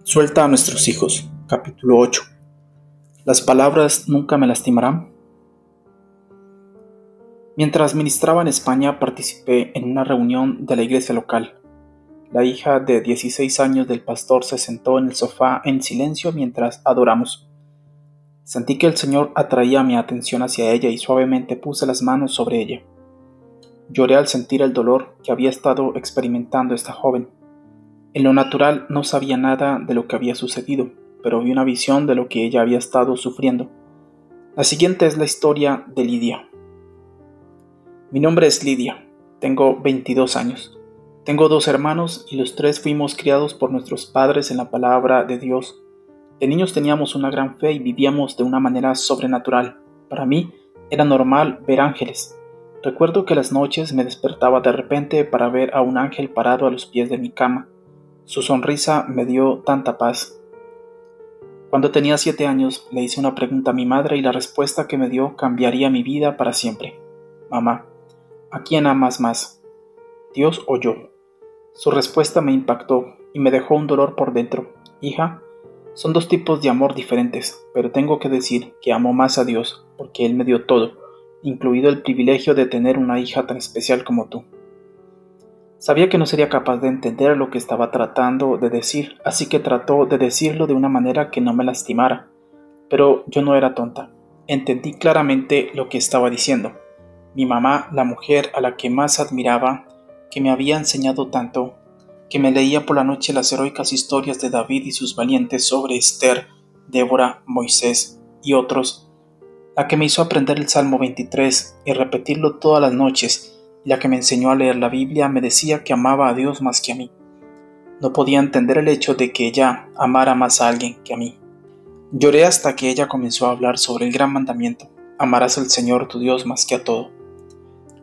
Suelta a nuestros hijos. Capítulo 8. ¿Las palabras nunca me lastimarán? Mientras ministraba en España, participé en una reunión de la iglesia local. La hija de 16 años del pastor se sentó en el sofá en silencio mientras adoramos. Sentí que el Señor atraía mi atención hacia ella y suavemente puse las manos sobre ella. Lloré al sentir el dolor que había estado experimentando esta joven. En lo natural no sabía nada de lo que había sucedido, pero vi una visión de lo que ella había estado sufriendo. La siguiente es la historia de Lidia. Mi nombre es Lidia, tengo 22 años. Tengo 2 hermanos y los 3 fuimos criados por nuestros padres en la palabra de Dios. De niños teníamos una gran fe y vivíamos de una manera sobrenatural. Para mí era normal ver ángeles. Recuerdo que las noches me despertaba de repente para ver a un ángel parado a los pies de mi cama. Su sonrisa me dio tanta paz. Cuando tenía 7 años, le hice una pregunta a mi madre y la respuesta que me dio cambiaría mi vida para siempre. Mamá, ¿a quién amas más? ¿Dios o yo? Su respuesta me impactó y me dejó un dolor por dentro. Hija, son 2 tipos de amor diferentes, pero tengo que decir que amo más a Dios porque Él me dio todo, incluido el privilegio de tener una hija tan especial como tú. Sabía que no sería capaz de entender lo que estaba tratando de decir, así que trató de decirlo de una manera que no me lastimara. Pero yo no era tonta. Entendí claramente lo que estaba diciendo. Mi mamá, la mujer a la que más admiraba, que me había enseñado tanto, que me leía por la noche las heroicas historias de David y sus valientes sobre Esther, Débora, Moisés y otros, la que me hizo aprender el Salmo 23 y repetirlo todas las noches, la que me enseñó a leer la Biblia, me decía que amaba a Dios más que a mí. No podía entender el hecho de que ella amara más a alguien que a mí. Lloré hasta que ella comenzó a hablar sobre el gran mandamiento: amarás al Señor tu Dios más que a todo.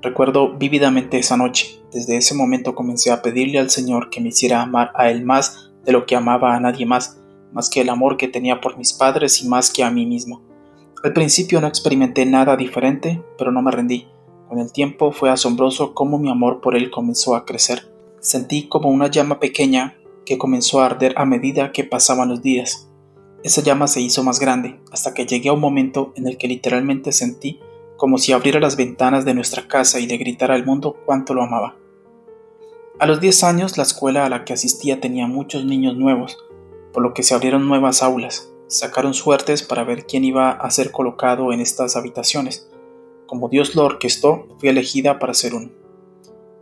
Recuerdo vívidamente esa noche. Desde ese momento comencé a pedirle al Señor que me hiciera amar a Él más de lo que amaba a nadie más que el amor que tenía por mis padres y más que a mí mismo. Al principio no experimenté nada diferente, pero no me rendí. Con el tiempo fue asombroso cómo mi amor por Él comenzó a crecer. Sentí como una llama pequeña que comenzó a arder a medida que pasaban los días. Esa llama se hizo más grande, hasta que llegué a un momento en el que literalmente sentí como si abriera las ventanas de nuestra casa y le gritara al mundo cuánto lo amaba. A los 10 años, la escuela a la que asistía tenía muchos niños nuevos, por lo que se abrieron nuevas aulas. Sacaron suertes para ver quién iba a ser colocado en estas habitaciones. Como Dios lo orquestó, fui elegida para ser uno.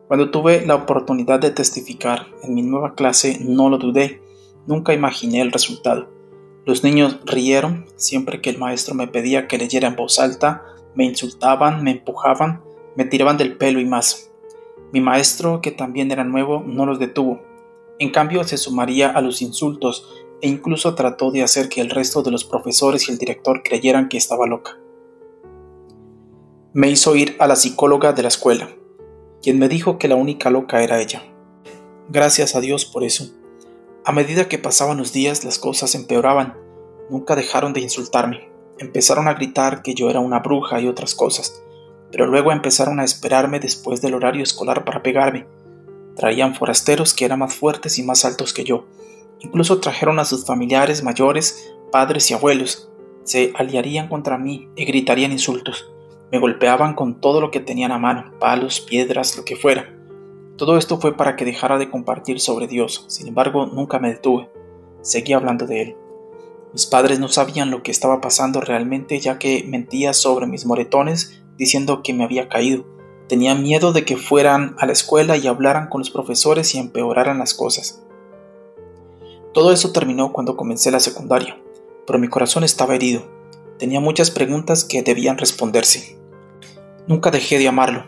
Cuando tuve la oportunidad de testificar en mi nueva clase, no lo dudé, nunca imaginé el resultado. Los niños rieron siempre que el maestro me pedía que leyera en voz alta, me insultaban, me empujaban, me tiraban del pelo y más. Mi maestro, que también era nuevo, no los detuvo. En cambio, se sumaría a los insultos e incluso trató de hacer que el resto de los profesores y el director creyeran que estaba loca. Me hizo ir a la psicóloga de la escuela, quien me dijo que la única loca era ella. Gracias a Dios por eso. A medida que pasaban los días, las cosas empeoraban. Nunca dejaron de insultarme. Empezaron a gritar que yo era una bruja y otras cosas, pero luego empezaron a esperarme después del horario escolar para pegarme. Traían forasteros que eran más fuertes y más altos que yo. Incluso trajeron a sus familiares mayores, padres y abuelos. Se aliarían contra mí y gritarían insultos. Me golpeaban con todo lo que tenían a mano, palos, piedras, lo que fuera. Todo esto fue para que dejara de compartir sobre Dios. Sin embargo, nunca me detuve. Seguí hablando de Él. Mis padres no sabían lo que estaba pasando realmente, ya que mentía sobre mis moretones diciendo que me había caído. Tenían miedo de que fueran a la escuela y hablaran con los profesores y empeoraran las cosas. Todo eso terminó cuando comencé la secundaria, pero mi corazón estaba herido. Tenía muchas preguntas que debían responderse. Nunca dejé de amarlo,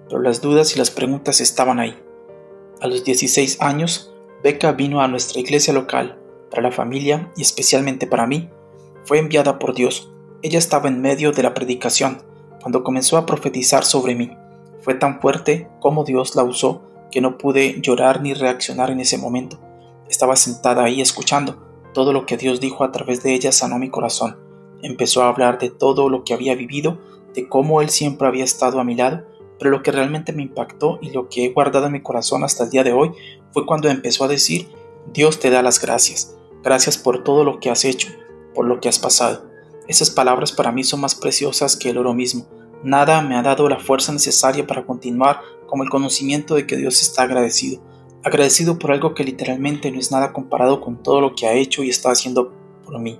pero las dudas y las preguntas estaban ahí. A los 16 años, Becca vino a nuestra iglesia local. Para la familia y especialmente para mí, fue enviada por Dios. Ella estaba en medio de la predicación, cuando comenzó a profetizar sobre mí. Fue tan fuerte como Dios la usó que no pude llorar ni reaccionar en ese momento. Estaba sentada ahí escuchando. Todo lo que Dios dijo a través de ella sanó mi corazón. Empezó a hablar de todo lo que había vivido, de cómo Él siempre había estado a mi lado, pero lo que realmente me impactó y lo que he guardado en mi corazón hasta el día de hoy fue cuando empezó a decir: Dios te da las gracias. Gracias por todo lo que has hecho, por lo que has pasado. Esas palabras para mí son más preciosas que el oro mismo. Nada me ha dado la fuerza necesaria para continuar como el conocimiento de que Dios está agradecido. Agradecido por algo que literalmente no es nada comparado con todo lo que ha hecho y está haciendo por mí.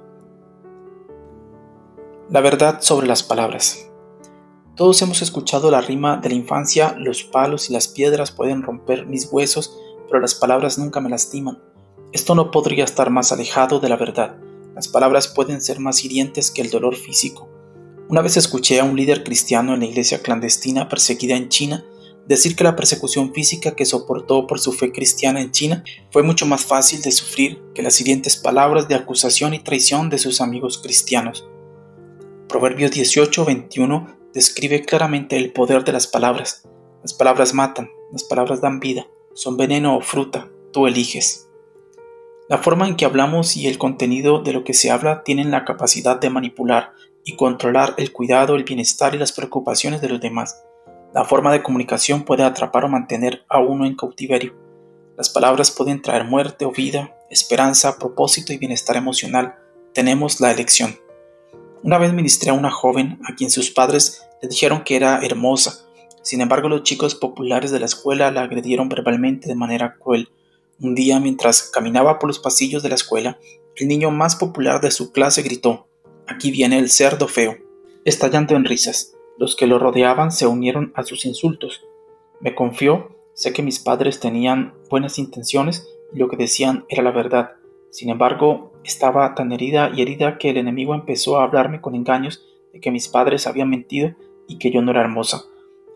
La verdad sobre las palabras. Todos hemos escuchado la rima de la infancia: los palos y las piedras pueden romper mis huesos, pero las palabras nunca me lastiman. Esto no podría estar más alejado de la verdad. Las palabras pueden ser más hirientes que el dolor físico. Una vez escuché a un líder cristiano en la iglesia clandestina perseguida en China decir que la persecución física que soportó por su fe cristiana en China fue mucho más fácil de sufrir que las hirientes palabras de acusación y traición de sus amigos cristianos. Proverbios 18:21 describe claramente el poder de las palabras. Las palabras matan, las palabras dan vida, son veneno o fruta, tú eliges. La forma en que hablamos y el contenido de lo que se habla tienen la capacidad de manipular y controlar el cuidado, el bienestar y las preocupaciones de los demás. La forma de comunicación puede atrapar o mantener a uno en cautiverio. Las palabras pueden traer muerte o vida, esperanza, propósito y bienestar emocional. Tenemos la elección. Una vez ministré a una joven a quien sus padres le dijeron que era hermosa. Sin embargo, los chicos populares de la escuela la agredieron verbalmente de manera cruel. Un día, mientras caminaba por los pasillos de la escuela, el niño más popular de su clase gritó: «Aquí viene el cerdo feo», estallando en risas. Los que lo rodeaban se unieron a sus insultos. Me confió, sé que mis padres tenían buenas intenciones y lo que decían era la verdad. Sin embargo, estaba tan herida que el enemigo empezó a hablarme con engaños de que mis padres habían mentido y que yo no era hermosa.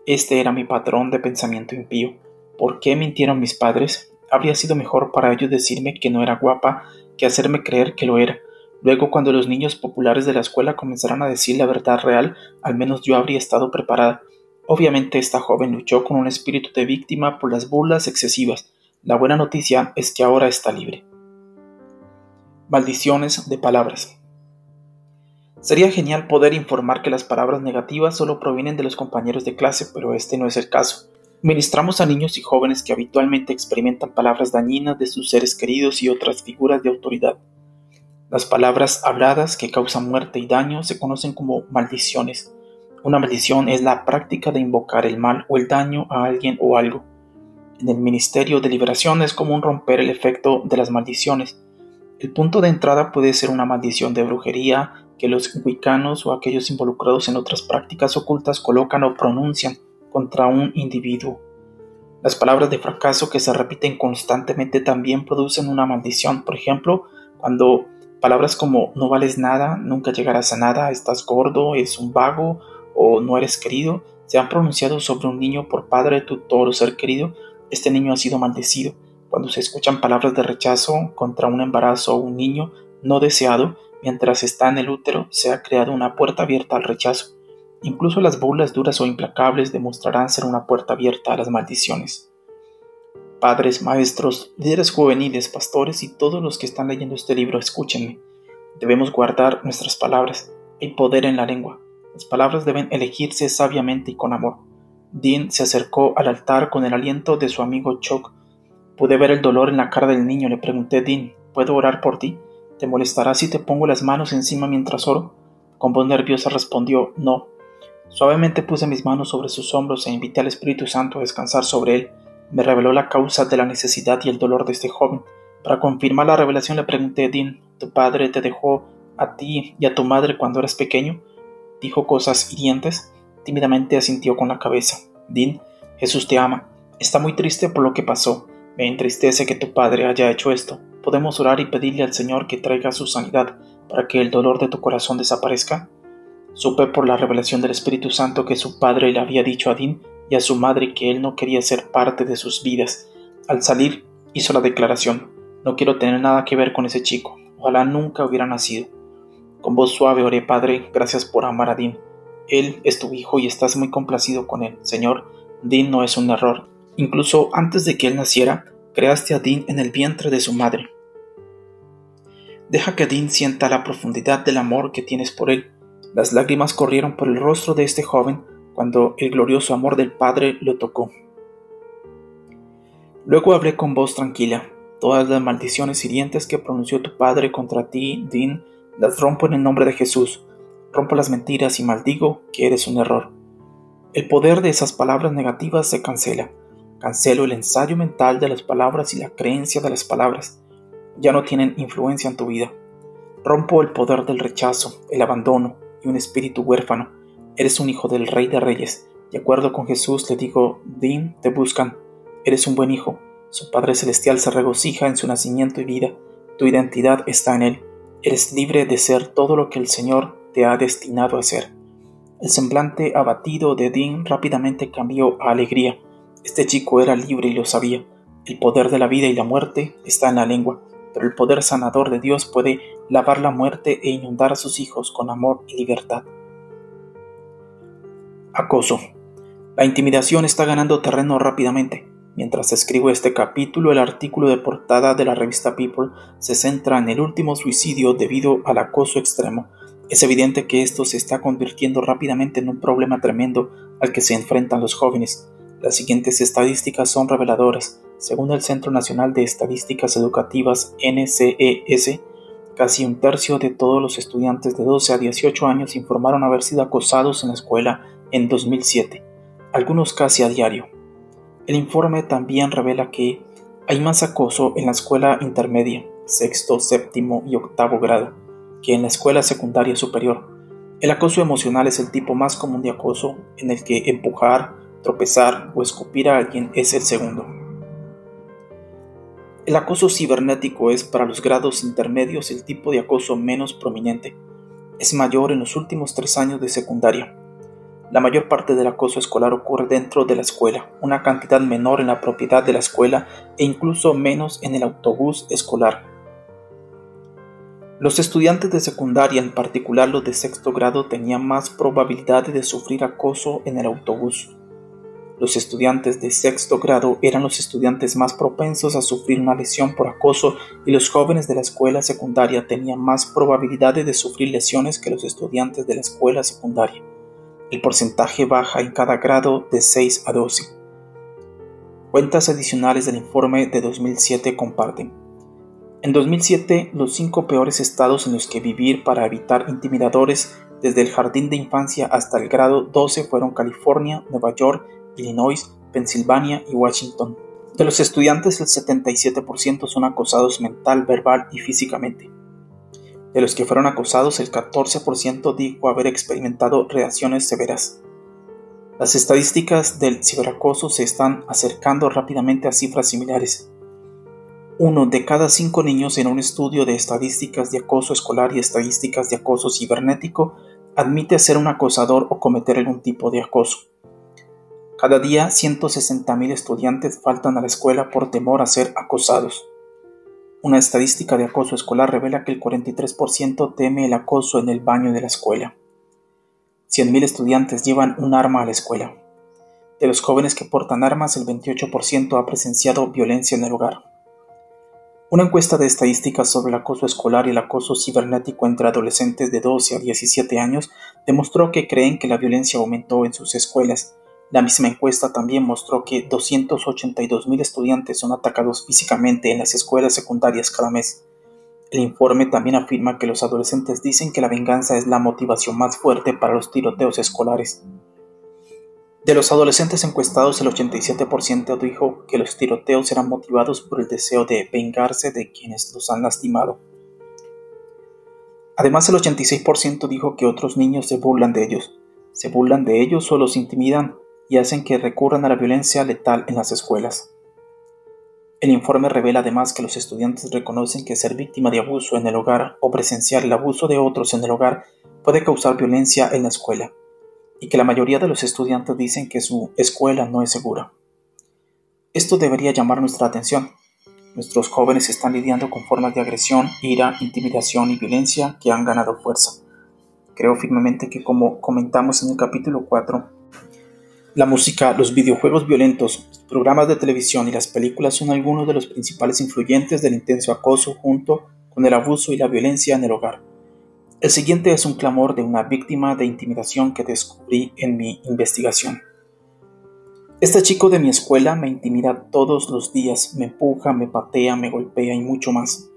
Este era mi patrón de pensamiento impío. ¿Por qué mintieron mis padres? Habría sido mejor para ellos decirme que no era guapa que hacerme creer que lo era. Luego, cuando los niños populares de la escuela comenzaran a decir la verdad real, al menos yo habría estado preparada. Obviamente esta joven luchó con un espíritu de víctima por las burlas excesivas. La buena noticia es que ahora está libre. Maldiciones de palabras. Sería genial poder informar que las palabras negativas solo provienen de los compañeros de clase, pero este no es el caso. Ministramos a niños y jóvenes que habitualmente experimentan palabras dañinas de sus seres queridos y otras figuras de autoridad. Las palabras habladas que causan muerte y daño se conocen como maldiciones. Una maldición es la práctica de invocar el mal o el daño a alguien o algo. En el ministerio de liberación es común romper el efecto de las maldiciones. El punto de entrada puede ser una maldición de brujería que los wiccanos o aquellos involucrados en otras prácticas ocultas colocan o pronuncian contra un individuo. Las palabras de fracaso que se repiten constantemente también producen una maldición. Por ejemplo, cuando palabras como no vales nada, nunca llegarás a nada, estás gordo, eres un vago o no eres querido se han pronunciado sobre un niño por padre, tutor o ser querido, este niño ha sido maldecido. Cuando se escuchan palabras de rechazo contra un embarazo o un niño no deseado, mientras está en el útero, se ha creado una puerta abierta al rechazo. Incluso las burlas duras o implacables demostrarán ser una puerta abierta a las maldiciones. Padres, maestros, líderes juveniles, pastores y todos los que están leyendo este libro, escúchenme. Debemos guardar nuestras palabras. Hay poder en la lengua. Las palabras deben elegirse sabiamente y con amor. Dean se acercó al altar con el aliento de su amigo Chuck. Pude ver el dolor en la cara del niño. Le pregunté: «Dean, ¿puedo orar por ti? ¿Te molestará si te pongo las manos encima mientras oro?» Con voz nerviosa respondió: «No». Suavemente puse mis manos sobre sus hombros e invité al Espíritu Santo a descansar sobre él. Me reveló la causa de la necesidad y el dolor de este joven. Para confirmar la revelación le pregunté: «Dean, ¿tu padre te dejó a ti y a tu madre cuando eras pequeño?» Dijo cosas hirientes. Tímidamente asintió con la cabeza. «Dean, Jesús te ama. Está muy triste por lo que pasó. Me entristece que tu padre haya hecho esto. ¿Podemos orar y pedirle al Señor que traiga su sanidad para que el dolor de tu corazón desaparezca?» Supe por la revelación del Espíritu Santo que su padre le había dicho a Dean y a su madre que él no quería ser parte de sus vidas. Al salir, hizo la declaración: «No quiero tener nada que ver con ese chico. Ojalá nunca hubiera nacido». Con voz suave oré: «Padre, gracias por amar a Dean. Él es tu hijo y estás muy complacido con él. Señor, Dean no es un error. Incluso antes de que él naciera, creaste a Dean en el vientre de su madre. Deja que Dean sienta la profundidad del amor que tienes por él». Las lágrimas corrieron por el rostro de este joven cuando el glorioso amor del Padre lo tocó. Luego hablé con voz tranquila: Todas las maldiciones hirientes que pronunció tu padre contra ti, Dean, las rompo en el nombre de Jesús. Rompo las mentiras y maldigo que eres un error. El poder de esas palabras negativas se cancela. Cancelo el ensayo mental de las palabras y la creencia de las palabras. Ya no tienen influencia en tu vida. Rompo el poder del rechazo, el abandono y un espíritu huérfano. Eres un hijo del Rey de Reyes. De acuerdo con Jesús le digo, Dean, te buscan. Eres un buen hijo. Su Padre Celestial se regocija en su nacimiento y vida. Tu identidad está en Él. Eres libre de ser todo lo que el Señor te ha destinado a ser. El semblante abatido de Dean rápidamente cambió a alegría. Este chico era libre y lo sabía. El poder de la vida y la muerte está en la lengua, pero el poder sanador de Dios puede lavar la muerte e inundar a sus hijos con amor y libertad. Acoso. La intimidación está ganando terreno rápidamente. Mientras escribo este capítulo, el artículo de portada de la revista People se centra en el último suicidio debido al acoso extremo. Es evidente que esto se está convirtiendo rápidamente en un problema tremendo al que se enfrentan los jóvenes. Las siguientes estadísticas son reveladoras. Según el Centro Nacional de Estadísticas Educativas, NCES, casi un tercio de todos los estudiantes de 12 a 18 años informaron haber sido acosados en la escuela en 2007, algunos casi a diario. El informe también revela que hay más acoso en la escuela intermedia, sexto, séptimo y octavo grado, que en la escuela secundaria superior. El acoso emocional es el tipo más común de acoso, en el que empujar, tropezar o escupir a alguien es el segundo. El acoso cibernético es para los grados intermedios el tipo de acoso menos prominente. Es mayor en los últimos 3 años de secundaria. La mayor parte del acoso escolar ocurre dentro de la escuela, una cantidad menor en la propiedad de la escuela e incluso menos en el autobús escolar. Los estudiantes de secundaria, en particular los de sexto grado, tenían más probabilidades de sufrir acoso en el autobús. Los estudiantes de sexto grado eran los estudiantes más propensos a sufrir una lesión por acoso y los jóvenes de la escuela secundaria tenían más probabilidades de sufrir lesiones que los estudiantes de la escuela secundaria. El porcentaje baja en cada grado de 6 a 12. Cuentas adicionales del informe de 2007 comparten. En 2007, los 5 peores estados en los que vivir para evitar intimidadores desde el jardín de infancia hasta el grado 12 fueron California, Nueva York, Illinois, Pensilvania y Washington. De los estudiantes, el 77% son acosados mental, verbal y físicamente. De los que fueron acosados, el 14% dijo haber experimentado reacciones severas. Las estadísticas del ciberacoso se están acercando rápidamente a cifras similares. 1 de cada 5 niños en un estudio de estadísticas de acoso escolar y estadísticas de acoso cibernético admite ser un acosador o cometer algún tipo de acoso. Cada día, 160,000 estudiantes faltan a la escuela por temor a ser acosados. Una estadística de acoso escolar revela que el 43% teme el acoso en el baño de la escuela. 100,000 estudiantes llevan un arma a la escuela. De los jóvenes que portan armas, el 28% ha presenciado violencia en el hogar. Una encuesta de estadísticas sobre el acoso escolar y el acoso cibernético entre adolescentes de 12 a 17 años demostró que creen que la violencia aumentó en sus escuelas. La misma encuesta también mostró que 282,000 estudiantes son atacados físicamente en las escuelas secundarias cada mes. El informe también afirma que los adolescentes dicen que la venganza es la motivación más fuerte para los tiroteos escolares. De los adolescentes encuestados, el 87% dijo que los tiroteos eran motivados por el deseo de vengarse de quienes los han lastimado. Además, el 86% dijo que otros niños se burlan de ellos. Se burlan de ellos o los intimidan y hacen que recurran a la violencia letal en las escuelas. El informe revela además que los estudiantes reconocen que ser víctima de abuso en el hogar o presenciar el abuso de otros en el hogar puede causar violencia en la escuela, y que la mayoría de los estudiantes dicen que su escuela no es segura. Esto debería llamar nuestra atención. Nuestros jóvenes están lidiando con formas de agresión, ira, intimidación y violencia que han ganado fuerza. Creo firmemente que, como comentamos en el capítulo 4, la música, los videojuegos violentos, los programas de televisión y las películas son algunos de los principales influyentes del intenso acoso junto con el abuso y la violencia en el hogar. El siguiente es un clamor de una víctima de intimidación que descubrí en mi investigación. Este chico de mi escuela me intimida todos los días, me empuja, me patea, me golpea y mucho más.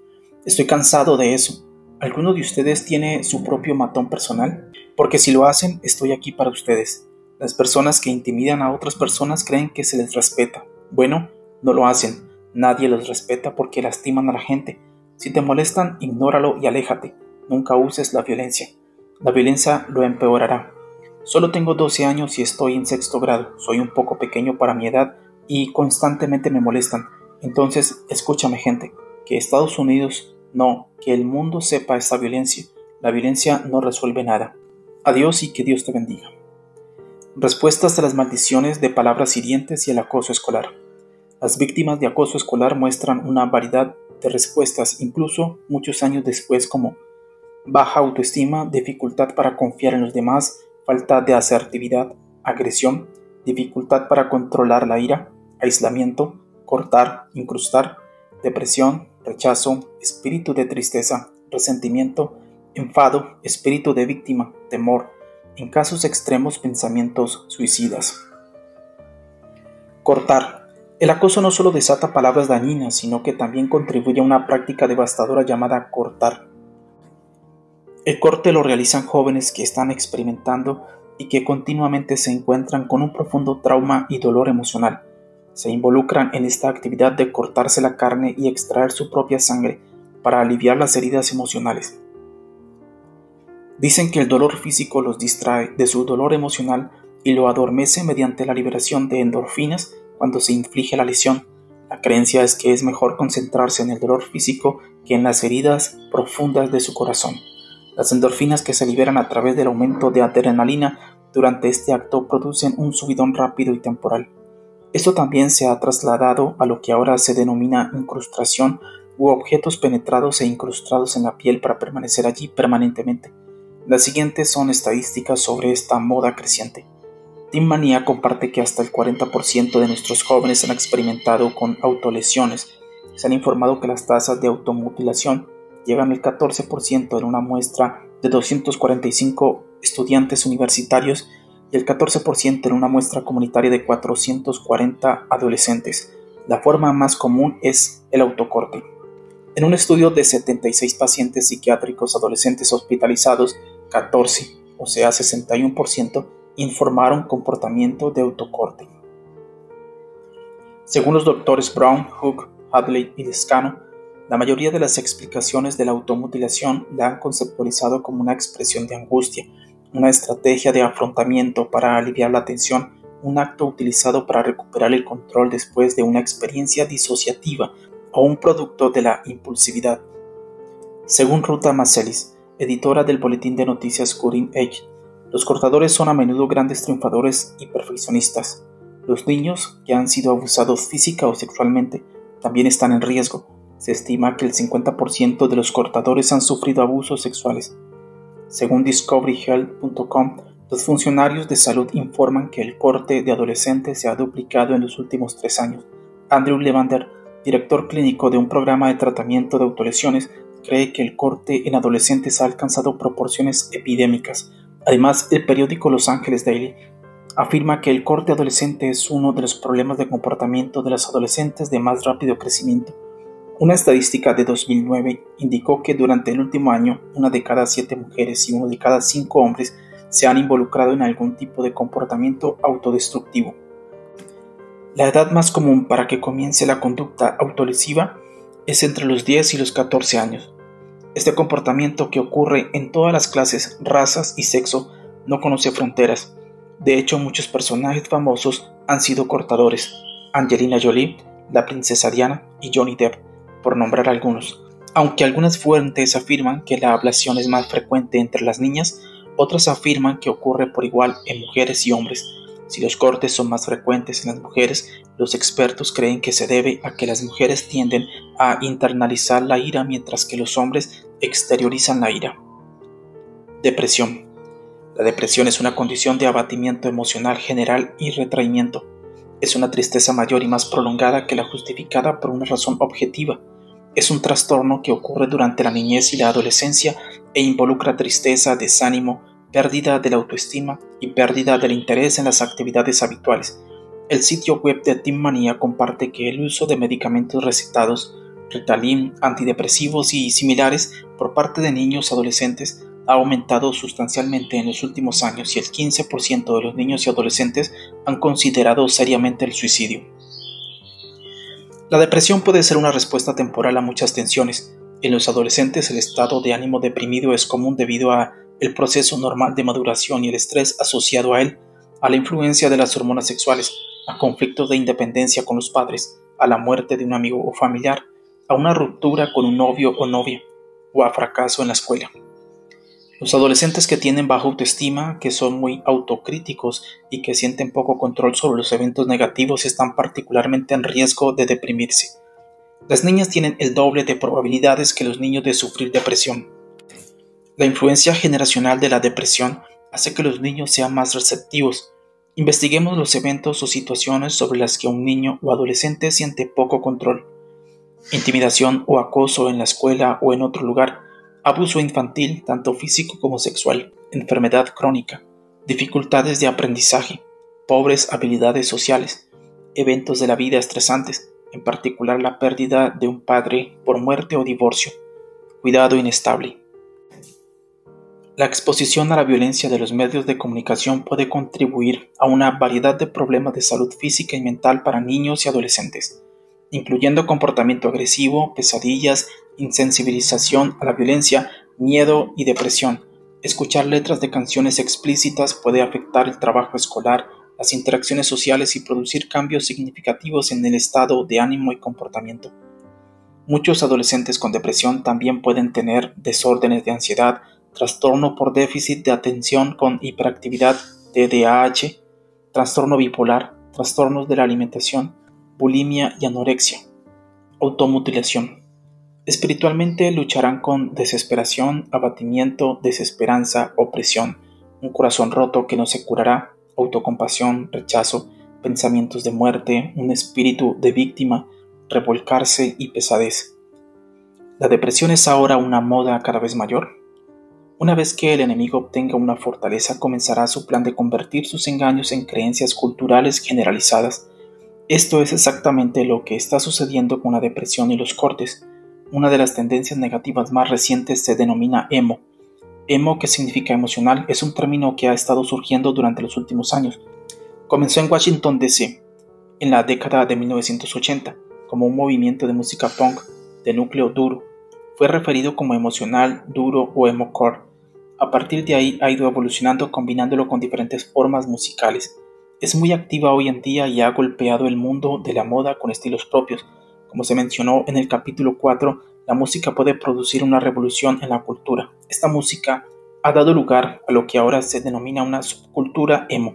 Estoy cansado de eso. ¿Alguno de ustedes tiene su propio matón personal? Porque si lo hacen, estoy aquí para ustedes. Las personas que intimidan a otras personas creen que se les respeta. Bueno, no lo hacen. Nadie los respeta porque lastiman a la gente. Si te molestan, ignóralo y aléjate. Nunca uses la violencia. La violencia lo empeorará. Solo tengo 12 años y estoy en 6º grado. Soy un poco pequeño para mi edad y constantemente me molestan. Entonces, escúchame, gente, que Estados Unidos no, que el mundo sepa esta violencia. La violencia no resuelve nada. Adiós y que Dios te bendiga. Respuestas a las maldiciones de palabras hirientes y el acoso escolar. Las víctimas de acoso escolar muestran una variedad de respuestas, incluso muchos años después, como baja autoestima, dificultad para confiar en los demás, falta de asertividad, agresión, dificultad para controlar la ira, aislamiento, cortar, incrustar, depresión, rechazo, espíritu de tristeza, resentimiento, enfado, espíritu de víctima, temor, en casos extremos pensamientos suicidas. Cortar. El acoso no solo desata palabras dañinas, sino que también contribuye a una práctica devastadora llamada cortar. El corte lo realizan jóvenes que están experimentando y que continuamente se encuentran con un profundo trauma y dolor emocional. Se involucran en esta actividad de cortarse la carne y extraer su propia sangre para aliviar las heridas emocionales. Dicen que el dolor físico los distrae de su dolor emocional y lo adormece mediante la liberación de endorfinas cuando se inflige la lesión. La creencia es que es mejor concentrarse en el dolor físico que en las heridas profundas de su corazón. Las endorfinas que se liberan a través del aumento de adrenalina durante este acto producen un subidón rápido y temporal. Esto también se ha trasladado a lo que ahora se denomina incrustación u objetos penetrados e incrustados en la piel para permanecer allí permanentemente. Las siguientes son estadísticas sobre esta moda creciente. Teen Mania comparte que hasta el 40% de nuestros jóvenes han experimentado con autolesiones. Se han informado que las tasas de automutilación llegan al 14% en una muestra de 245 estudiantes universitarios y el 14% en una muestra comunitaria de 440 adolescentes. La forma más común es el autocorte. En un estudio de 76 pacientes psiquiátricos adolescentes hospitalizados, 14, o sea 61%, informaron comportamiento de autocorte. Según los doctores Brown, Hook, Hadley y Descano, la mayoría de las explicaciones de la automutilación la han conceptualizado como una expresión de angustia, una estrategia de afrontamiento para aliviar la tensión, un acto utilizado para recuperar el control después de una experiencia disociativa o un producto de la impulsividad. Según Ruta Macelis, editora del boletín de noticias Current Age, los cortadores son a menudo grandes triunfadores y perfeccionistas. Los niños que han sido abusados física o sexualmente también están en riesgo. Se estima que el 50% de los cortadores han sufrido abusos sexuales. Según DiscoveryHealth.com, los funcionarios de salud informan que el corte de adolescentes se ha duplicado en los últimos 3 años. Andrew Levander, director clínico de un programa de tratamiento de autolesiones, cree que el corte en adolescentes ha alcanzado proporciones epidémicas. Además, el periódico Los Angeles Daily afirma que el corte adolescente es uno de los problemas de comportamiento de los adolescentes de más rápido crecimiento. Una estadística de 2009 indicó que durante el último año, 1 de cada 7 mujeres y 1 de cada 5 hombres se han involucrado en algún tipo de comportamiento autodestructivo. La edad más común para que comience la conducta autolesiva es entre los 10 y los 14 años. Este comportamiento, que ocurre en todas las clases, razas y sexo, no conoce fronteras. De hecho, muchos personajes famosos han sido cortadores: Angelina Jolie, la princesa Diana y Johnny Depp, por nombrar algunos. Aunque algunas fuentes afirman que la ablación es más frecuente entre las niñas, otras afirman que ocurre por igual en mujeres y hombres. Si los cortes son más frecuentes en las mujeres, los expertos creen que se debe a que las mujeres tienden a internalizar la ira mientras que los hombres exteriorizan la ira. Depresión. La depresión es una condición de abatimiento emocional general y retraimiento. Es una tristeza mayor y más prolongada que la justificada por una razón objetiva. Es un trastorno que ocurre durante la niñez y la adolescencia e involucra tristeza, desánimo, pérdida de la autoestima y pérdida del interés en las actividades habituales. El sitio web de Teen Mania comparte que el uso de medicamentos recetados, Ritalin, antidepresivos y similares por parte de niños y adolescentes ha aumentado sustancialmente en los últimos años y el 15% de los niños y adolescentes han considerado seriamente el suicidio. La depresión puede ser una respuesta temporal a muchas tensiones. En los adolescentes el estado de ánimo deprimido es común debido a el proceso normal de maduración y el estrés asociado a él, a la influencia de las hormonas sexuales, a conflictos de independencia con los padres, a la muerte de un amigo o familiar, a una ruptura con un novio o novia, o a fracaso en la escuela. Los adolescentes que tienen baja autoestima, que son muy autocríticos y que sienten poco control sobre los eventos negativos están particularmente en riesgo de deprimirse. Las niñas tienen el doble de probabilidades que los niños de sufrir depresión. La influencia generacional de la depresión hace que los niños sean más receptivos. Investiguemos los eventos o situaciones sobre las que un niño o adolescente siente poco control. Intimidación o acoso en la escuela o en otro lugar, abuso infantil, tanto físico como sexual, enfermedad crónica, dificultades de aprendizaje, pobres habilidades sociales, eventos de la vida estresantes, en particular la pérdida de un padre por muerte o divorcio, cuidado inestable. La exposición a la violencia de los medios de comunicación puede contribuir a una variedad de problemas de salud física y mental para niños y adolescentes, incluyendo comportamiento agresivo, pesadillas, insensibilización a la violencia, miedo y depresión. Escuchar letras de canciones explícitas puede afectar el trabajo escolar, las interacciones sociales y producir cambios significativos en el estado de ánimo y comportamiento. Muchos adolescentes con depresión también pueden tener desórdenes de ansiedad, trastorno por déficit de atención con hiperactividad TDAH, trastorno bipolar, trastornos de la alimentación, bulimia y anorexia, automutilación. Espiritualmente lucharán con desesperación, abatimiento, desesperanza, opresión, un corazón roto que no se curará, autocompasión, rechazo, pensamientos de muerte, un espíritu de víctima, revolcarse y pesadez. ¿La depresión es ahora una moda cada vez mayor? Una vez que el enemigo obtenga una fortaleza, comenzará su plan de convertir sus engaños en creencias culturales generalizadas. Esto es exactamente lo que está sucediendo con la depresión y los cortes. Una de las tendencias negativas más recientes se denomina emo. Emo, que significa emocional, es un término que ha estado surgiendo durante los últimos años. Comenzó en Washington, D.C., en la década de 1980, como un movimiento de música punk de núcleo duro. Fue referido como emocional, duro o emo-core. A partir de ahí ha ido evolucionando combinándolo con diferentes formas musicales. Es muy activa hoy en día y ha golpeado el mundo de la moda con estilos propios. Como se mencionó en el capítulo 4, la música puede producir una revolución en la cultura. Esta música ha dado lugar a lo que ahora se denomina una subcultura emo.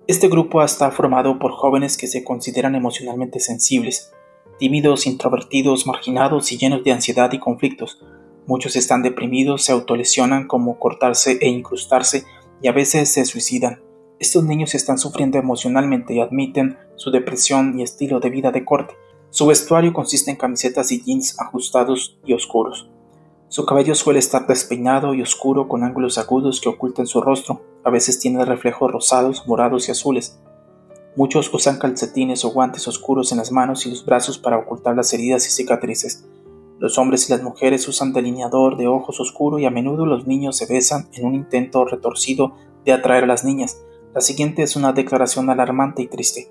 Este grupo está formado por jóvenes que se consideran emocionalmente sensibles, tímidos, introvertidos, marginados y llenos de ansiedad y conflictos. Muchos están deprimidos, se autolesionan como cortarse e incrustarse y a veces se suicidan. Estos niños están sufriendo emocionalmente y admiten su depresión y estilo de vida de corte. Su vestuario consiste en camisetas y jeans ajustados y oscuros. Su cabello suele estar despeinado y oscuro con ángulos agudos que ocultan su rostro. A veces tiene reflejos rosados, morados y azules. Muchos usan calcetines o guantes oscuros en las manos y los brazos para ocultar las heridas y cicatrices. Los hombres y las mujeres usan delineador de ojos oscuro y a menudo los niños se besan en un intento retorcido de atraer a las niñas. La siguiente es una declaración alarmante y triste.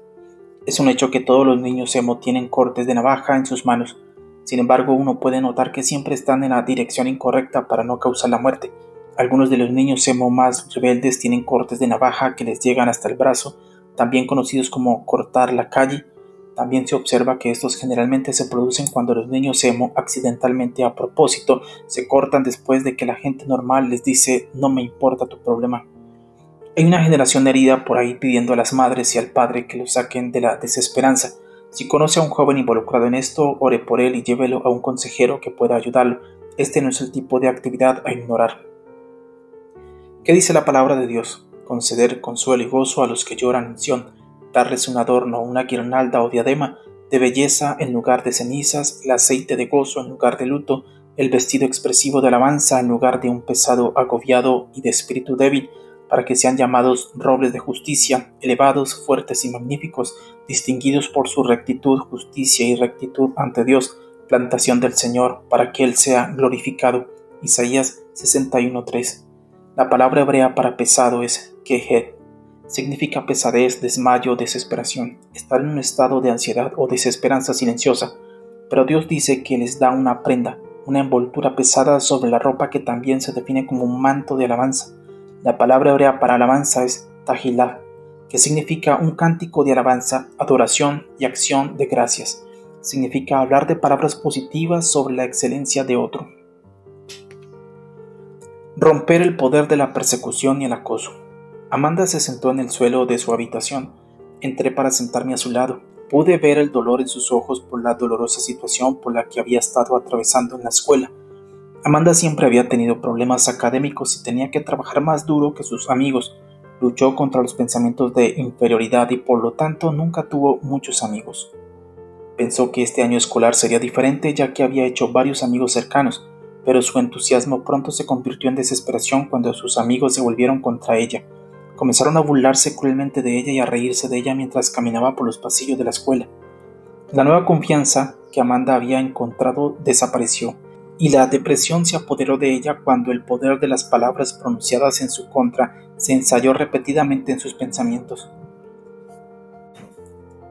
Es un hecho que todos los niños emo tienen cortes de navaja en sus manos. Sin embargo, uno puede notar que siempre están en la dirección incorrecta para no causar la muerte. Algunos de los niños emo más rebeldes tienen cortes de navaja que les llegan hasta el brazo, también conocidos como cortar la calle. También se observa que estos generalmente se producen cuando los niños emo, accidentalmente a propósito, se cortan después de que la gente normal les dice «no me importa tu problema». Hay una generación herida por ahí pidiendo a las madres y al padre que lo saquen de la desesperanza. Si conoce a un joven involucrado en esto, ore por él y llévelo a un consejero que pueda ayudarlo. Este no es el tipo de actividad a ignorar. ¿Qué dice la palabra de Dios? Conceder consuelo y gozo a los que lloran en Sión, darles un adorno, una guirnalda o diadema de belleza en lugar de cenizas, el aceite de gozo en lugar de luto, el vestido expresivo de alabanza en lugar de un pesado agobiado y de espíritu débil, para que sean llamados robles de justicia, elevados, fuertes y magníficos, distinguidos por su rectitud, justicia y rectitud ante Dios, plantación del Señor, para que Él sea glorificado. Isaías 61:3. La palabra hebrea para pesado es kehet. Significa pesadez, desmayo, desesperación, estar en un estado de ansiedad o desesperanza silenciosa. Pero Dios dice que les da una prenda, una envoltura pesada sobre la ropa que también se define como un manto de alabanza. La palabra hebrea para alabanza es tahilah, que significa un cántico de alabanza, adoración y acción de gracias. Significa hablar de palabras positivas sobre la excelencia de otro. Romper el poder de la persecución y el acoso. Amanda se sentó en el suelo de su habitación. Entré para sentarme a su lado. Pude ver el dolor en sus ojos por la dolorosa situación por la que había estado atravesando en la escuela. Amanda siempre había tenido problemas académicos y tenía que trabajar más duro que sus amigos. Luchó contra los pensamientos de inferioridad y por lo tanto nunca tuvo muchos amigos. Pensó que este año escolar sería diferente ya que había hecho varios amigos cercanos, pero su entusiasmo pronto se convirtió en desesperación cuando sus amigos se volvieron contra ella. Comenzaron a burlarse cruelmente de ella y a reírse de ella mientras caminaba por los pasillos de la escuela. La nueva confianza que Amanda había encontrado desapareció, y la depresión se apoderó de ella cuando el poder de las palabras pronunciadas en su contra se ensayó repetidamente en sus pensamientos.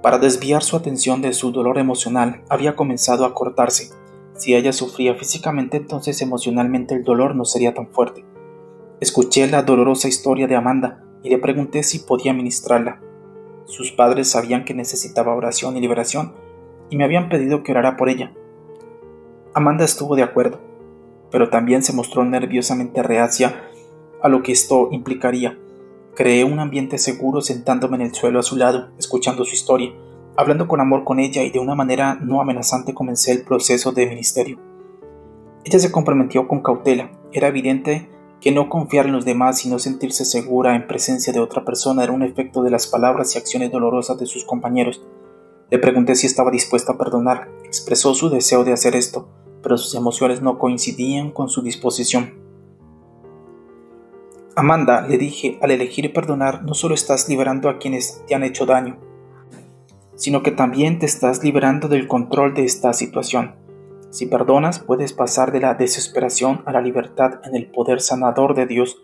Para desviar su atención de su dolor emocional, había comenzado a cortarse. Si ella sufría físicamente, entonces emocionalmente el dolor no sería tan fuerte. Escuché la dolorosa historia de Amanda y le pregunté si podía ministrarla. Sus padres sabían que necesitaba oración y liberación y me habían pedido que orara por ella. Amanda estuvo de acuerdo, pero también se mostró nerviosamente reacia a lo que esto implicaría. Creé un ambiente seguro sentándome en el suelo a su lado, escuchando su historia, hablando con amor con ella y de una manera no amenazante comencé el proceso de ministerio. Ella se comprometió con cautela. Era evidente que no confiar en los demás y no sentirse segura en presencia de otra persona era un efecto de las palabras y acciones dolorosas de sus compañeros. Le pregunté si estaba dispuesta a perdonar. Expresó su deseo de hacer esto, pero sus emociones no coincidían con su disposición. Amanda, le dije, al elegir perdonar no solo estás liberando a quienes te han hecho daño, sino que también te estás liberando del control de esta situación. Si perdonas, puedes pasar de la desesperación a la libertad en el poder sanador de Dios.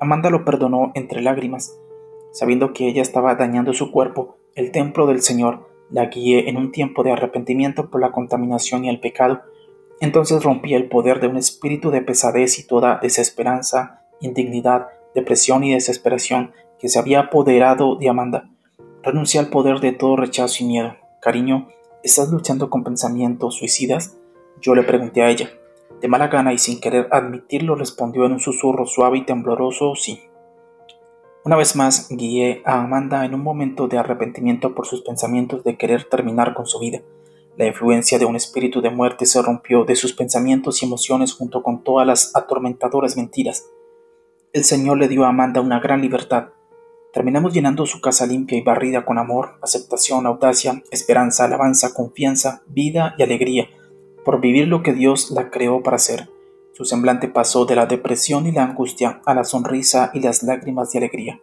Amanda lo perdonó entre lágrimas. Sabiendo que ella estaba dañando su cuerpo, el templo del Señor, la guié en un tiempo de arrepentimiento por la contaminación y el pecado. Entonces rompí el poder de un espíritu de pesadez y toda desesperanza, indignidad, depresión y desesperación que se había apoderado de Amanda. Renuncié al poder de todo rechazo y miedo. Cariño, ¿estás luchando con pensamientos suicidas? Yo le pregunté a ella. De mala gana y sin querer admitirlo respondió en un susurro suave y tembloroso sí. Una vez más guié a Amanda en un momento de arrepentimiento por sus pensamientos de querer terminar con su vida. La influencia de un espíritu de muerte se rompió de sus pensamientos y emociones junto con todas las atormentadoras mentiras. El Señor le dio a Amanda una gran libertad. Terminamos llenando su casa limpia y barrida con amor, aceptación, audacia, esperanza, alabanza, confianza, vida y alegría, por vivir lo que Dios la creó para hacer. Su semblante pasó de la depresión y la angustia a la sonrisa y las lágrimas de alegría.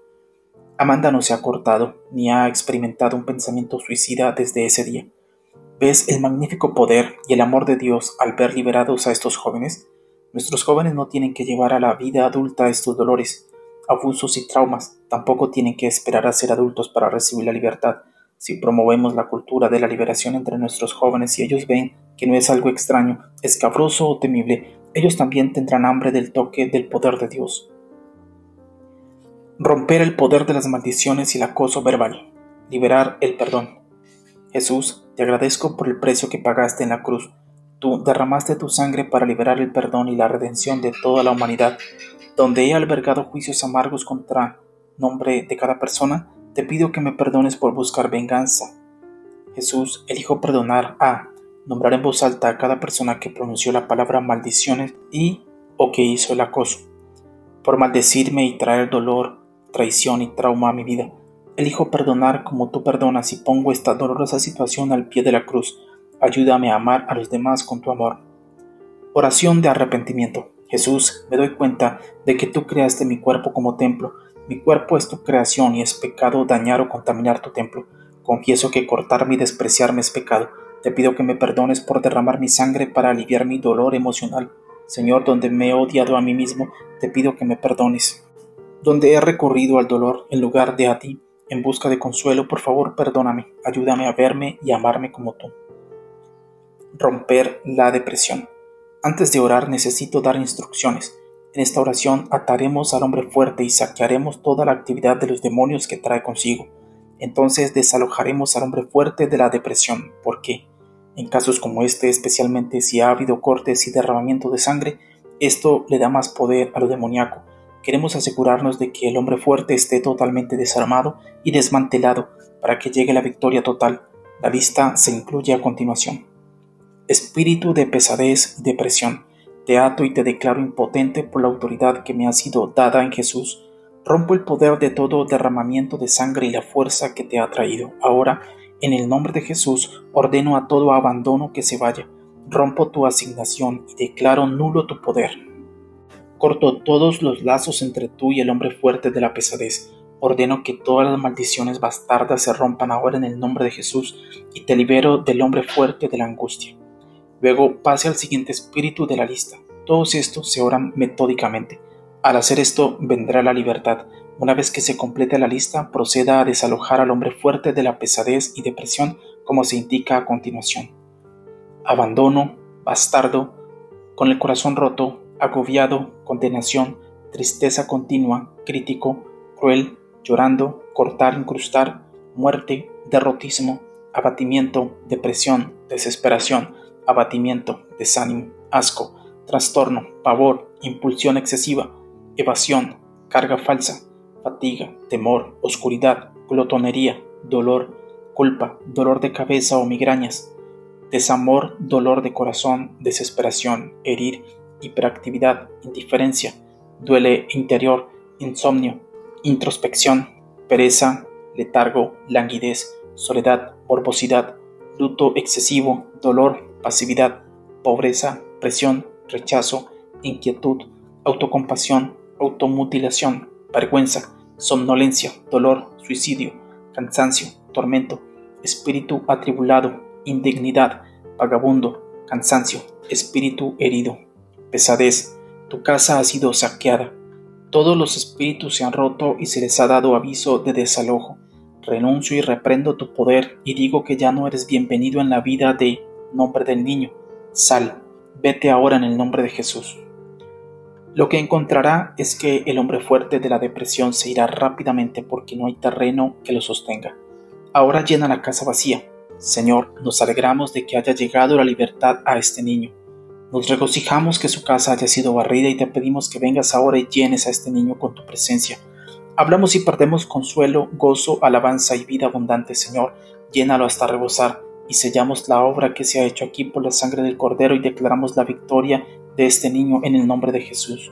Amanda no se ha cortado, ni ha experimentado un pensamiento suicida desde ese día. ¿Ves el magnífico poder y el amor de Dios al ver liberados a estos jóvenes? Nuestros jóvenes no tienen que llevar a la vida adulta estos dolores, abusos y traumas. Tampoco tienen que esperar a ser adultos para recibir la libertad. Si promovemos la cultura de la liberación entre nuestros jóvenes y ellos ven que no es algo extraño, escabroso o temible, ellos también tendrán hambre del toque del poder de Dios. Romper el poder de las maldiciones y el acoso verbal. Liberar el perdón. Jesús, te agradezco por el precio que pagaste en la cruz. Tú derramaste tu sangre para liberar el perdón y la redención de toda la humanidad. Donde he albergado juicios amargos contra nombre de cada persona, te pido que me perdones por buscar venganza. Jesús, elijo perdonar nombrar en voz alta a cada persona que pronunció la palabra maldiciones o que hizo el acoso. Por maldecirme y traer dolor, traición y trauma a mi vida. Elijo perdonar como tú perdonas y pongo esta dolorosa situación al pie de la cruz. Ayúdame a amar a los demás con tu amor. Oración de arrepentimiento. Jesús, me doy cuenta de que tú creaste mi cuerpo como templo Mi cuerpo es tu creación y es pecado dañar o contaminar tu templo. Confieso que cortarme y despreciarme es pecado. Te pido que me perdones por derramar mi sangre para aliviar mi dolor emocional. Señor, donde me he odiado a mí mismo, te pido que me perdones. Donde he recurrido al dolor en lugar de a ti, en busca de consuelo, por favor, perdóname. Ayúdame a verme y amarme como tú. Romper la depresión. Antes de orar necesito dar instrucciones. En esta oración ataremos al hombre fuerte y saquearemos toda la actividad de los demonios que trae consigo. Entonces desalojaremos al hombre fuerte de la depresión. ¿Por qué? En casos como este, especialmente si ha habido cortes y derramamiento de sangre, esto le da más poder a lo demoníaco. Queremos asegurarnos de que el hombre fuerte esté totalmente desarmado y desmantelado para que llegue la victoria total. La lista se incluye a continuación. Espíritu de pesadez y depresión, te ato y te declaro impotente por la autoridad que me ha sido dada en Jesús. Rompo el poder de todo derramamiento de sangre y la fuerza que te ha traído. Ahora, en el nombre de Jesús, ordeno a todo abandono que se vaya. Rompo tu asignación y declaro nulo tu poder. Corto todos los lazos entre tú y el hombre fuerte de la pesadez. Ordeno que todas las maldiciones bastardas se rompan ahora en el nombre de Jesús y te libero del hombre fuerte de la angustia. Luego pase al siguiente espíritu de la lista. Todos estos se oran metódicamente. Al hacer esto vendrá la libertad. Una vez que se complete la lista, proceda a desalojar al hombre fuerte de la pesadez y depresión como se indica a continuación. Abandono, bastardo, con el corazón roto, agobiado, condenación, tristeza continua, crítico, cruel, llorando, cortar, incrustar, muerte, derrotismo, abatimiento, depresión, desesperación, abatimiento, desánimo, asco, trastorno, pavor, impulsión excesiva, evasión, carga falsa, fatiga, temor, oscuridad, glotonería, dolor, culpa, dolor de cabeza o migrañas, desamor, dolor de corazón, desesperación, herir, hiperactividad, indiferencia, duele interior, insomnio, introspección, pereza, letargo, languidez, soledad, morbosidad, luto excesivo, dolor, pasividad, pobreza, presión, rechazo, inquietud, autocompasión, automutilación, vergüenza, somnolencia, dolor, suicidio, cansancio, tormento, espíritu atribulado, indignidad, vagabundo, cansancio, espíritu herido, pesadez. Tu casa ha sido saqueada. Todos los espíritus se han roto y se les ha dado aviso de desalojo. Renuncio y reprendo tu poder y digo que ya no eres bienvenido en la vida de nombre del niño. Sal, vete ahora en el nombre de Jesús. Lo que encontrará es que el hombre fuerte de la depresión se irá rápidamente porque no hay terreno que lo sostenga. Ahora llena la casa vacía. Señor, nos alegramos de que haya llegado la libertad a este niño. Nos regocijamos que su casa haya sido barrida y te pedimos que vengas ahora y llenes a este niño con tu presencia. Hablamos y perdemos consuelo, gozo, alabanza y vida abundante, Señor. Llénalo hasta rebosar y sellamos la obra que se ha hecho aquí por la sangre del Cordero y declaramos la victoria de este niño en el nombre de Jesús.